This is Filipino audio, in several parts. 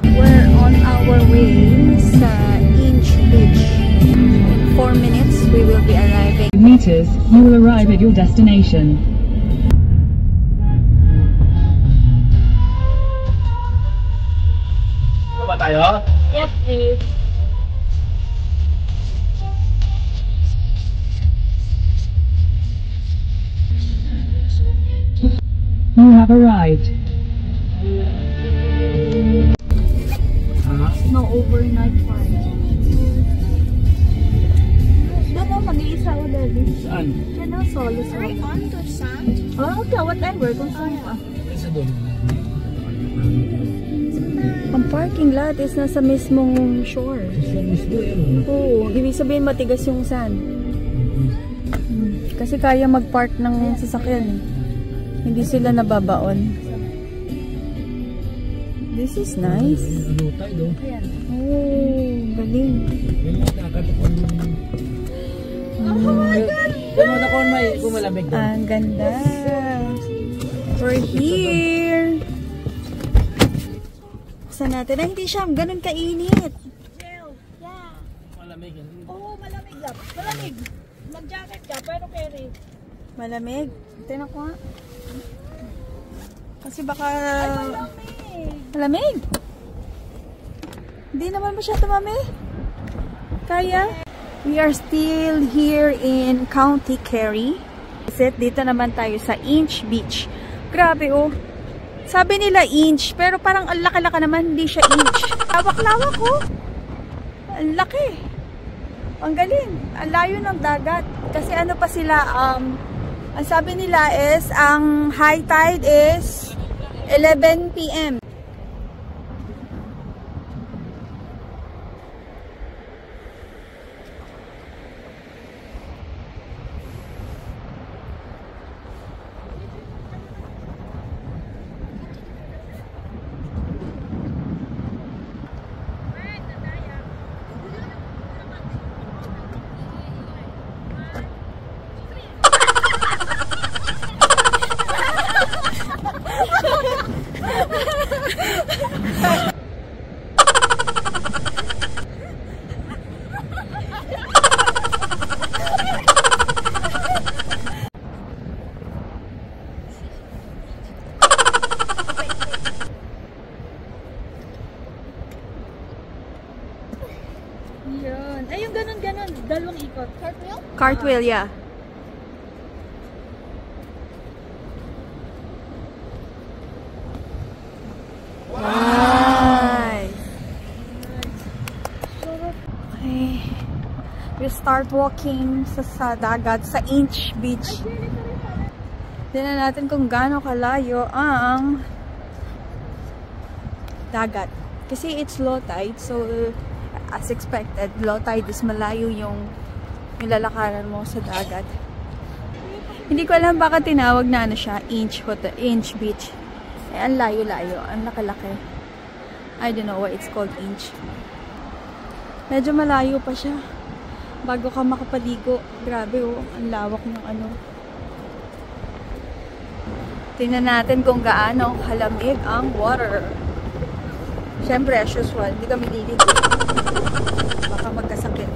We're on our way sa Inch Beach. In 4 minutes, we will be arriving. Meters, you will arrive at your destination. Ba tayo? Yes, please. You have arrived. No overnight flight. Doon ako mag-iisa ulit. Saan? Yan o, solo. On to sand? Oh, okay, whatever. Kung saan pa. Sa doon. Ang parking lot is nasa mismong shore. Sa mismo yun. Oo, ibig sabihin matigas yung sand. Kasi kaya mag-park ng sasakyan eh. Hindi sila nababaon. This is nice. Ano tayo? Oh, galing. Oh my God! Gano'n ako may kumalamig doon. Ang ganda. We're here. Saan natin? Ay, hindi siya ganun kainit. Yeah. Malamig yan. Oo, malamig lang. Malamig. Mag-jacket ka, pero carry. Malamig. Tingnan ko nga. Kasi baka... Malamig. Hindi naman masyado mami. Kaya? We are still here in County Kerry. Dito naman tayo sa Inch Beach. Grabe oh. Sabi nila inch, pero parang ang laki-laki naman, hindi siya inch. Lawak-lawak oh. Ang laki. Ang galing. Ang layo ng dagat. Kasi ano pa sila, ang sabi nila is, ang high tide is 11 PM. Yun. Ay, yung ganun-ganun. Dalawang ikot. Cartwheel? Cartwheel, yeah. Nice. Okay. We start walking sa dagat, sa Inch Beach. Tingnan natin kung gaano kalayo ang dagat. Kasi it's low tide, so as expected, low tide is malayo yung lalakaran mo sa dagat. Hindi ko alam baka tinawag na ano siya, Inch Beach. Eh, ang layo-layo, ang laki-laki. I don't know why it's called Inch. Medyo malayo pa siya. Bago ka makapaligo, grabe oh, ang lawak ng ano. Tingnan natin kung gaano kalamig ang water. Siyempre, as usual, hindi kami liligo. Baka magkasakit.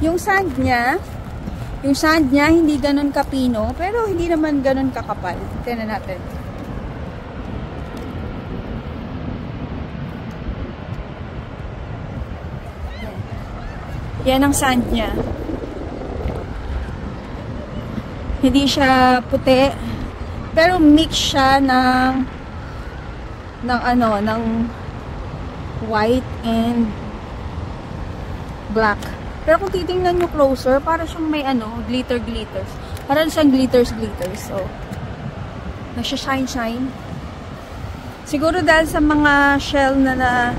Yung sand niya hindi ganun kapino, pero hindi naman ganun kakapal. Tingnan natin. Yan ang sand niya. Hindi siya puti, pero mix siya ng white and black. Pero kung titingnan nyo closer, para siyang may glitters. Parang siyang glitters. So, nagsha-shine. Siguro dahil sa mga shell na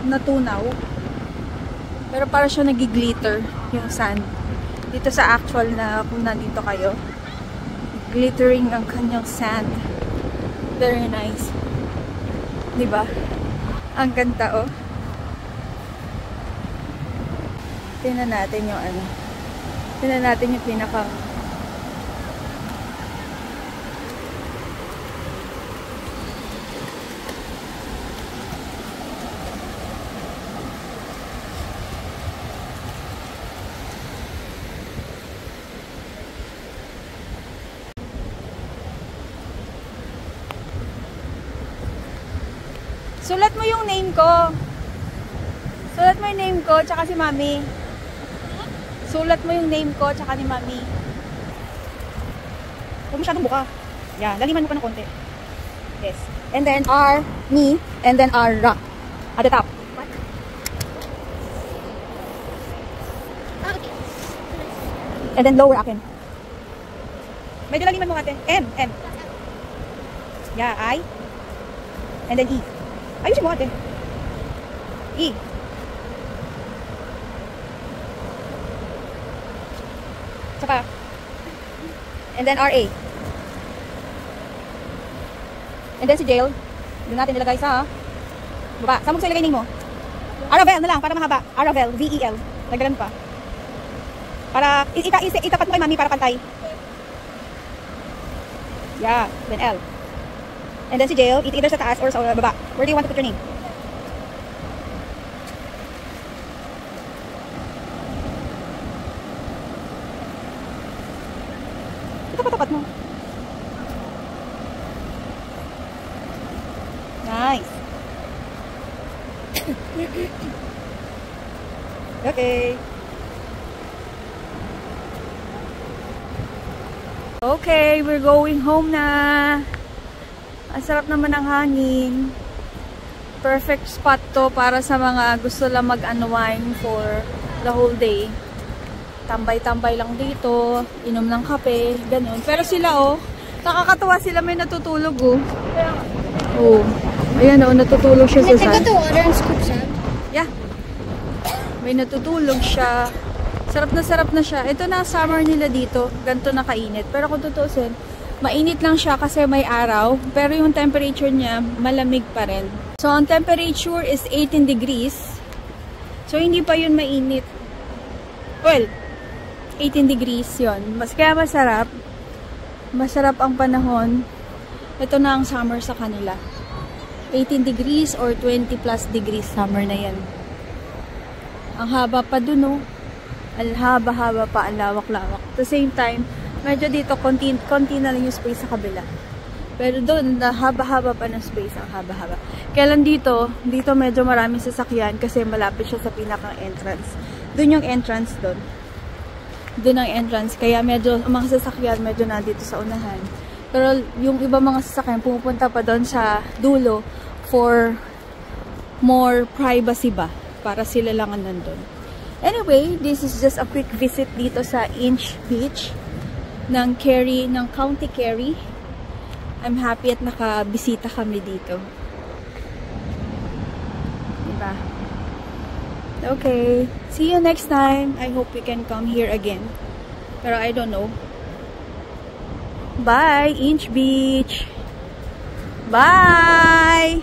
natunaw. Pero para siya nag-glitter yung sand. Dito sa actual na kung nandito kayo. Glittering ang kanyang sand. Very nice. Diba? Ang ganda oh. Tingnan natin yung Tingnan natin yung pinaka Sulat mo yung name ko. Sulat mo yung name ko, tsaka si Mami. Sulat mo yung name ko, tsaka ni Mami. Huwag masyadong buka. Yan, laliman mo pa ng konti. Yes. And then R, me, and then R, ra. At the top. Okay. And then lower akin. Medyo laliman mo ate. M. Yeah, I. And then E. Ayusin mo ate. E. Saka. And then RA. And then si Jail. Doon natin nilagay sa baba. Saan mo gusto ilagay name mo? Aravel na lang, para mahaba. Aravel, V-E-L. Nagdagan pa. Para, itapat mo kay Mami para pantay. Yeah, then L. And then si Jail, either sa taas or sa baba. Where do you want to put your name? Itapat mo. Nice. Okay. Okay, we're going home na. Ang sarap naman ng hangin. Perfect spot to para sa mga gusto lang mag-unwind for the whole day. Tambay-tambay lang dito, inom ng kape, ganun. Pero sila oh, nakakatawa sila, may natutulog oh. Oh. Ayan oh, natutulog siya sa sand. Take water and scoop sand. Yeah. May natutulog siya. Sarap na siya. Ito na summer nila dito. Ganito na kainit. Pero kung tutusin, mainit lang siya kasi may araw. Pero yung temperature niya, malamig pa rin. So, ang temperature is 18 degrees. So, hindi pa yun mainit. Well, 18 degrees yun. Kaya masarap. Masarap ang panahon. Ito na ang summer sa kanila. 18 degrees or 20 plus degrees summer na yan. Ang haba pa dun oh. Ang haba-haba pa, ang lawak-lawak. At the same time, medyo dito konti na lang yung space sa kabila. Pero doon, haba-haba pa ng space, ang haba-haba. Kaya lang dito medyo maraming sasakyan kasi malapit siya sa pinakang entrance. Doon yung entrance doon. Doon ang entrance. Kaya medyo, ang mga sasakyan medyo nandito sa unahan. Pero yung iba mga sasakyan, pumupunta pa doon sa dulo for more privacy ba? Para sila lang ang nandun. Anyway, this is just a quick visit dito sa Inch Beach ng County Kerry. I'm happy at nakabisita kami dito. Diba? Okay. See you next time. I hope we can come here again. Pero I don't know. Bye, Inch Beach. Bye!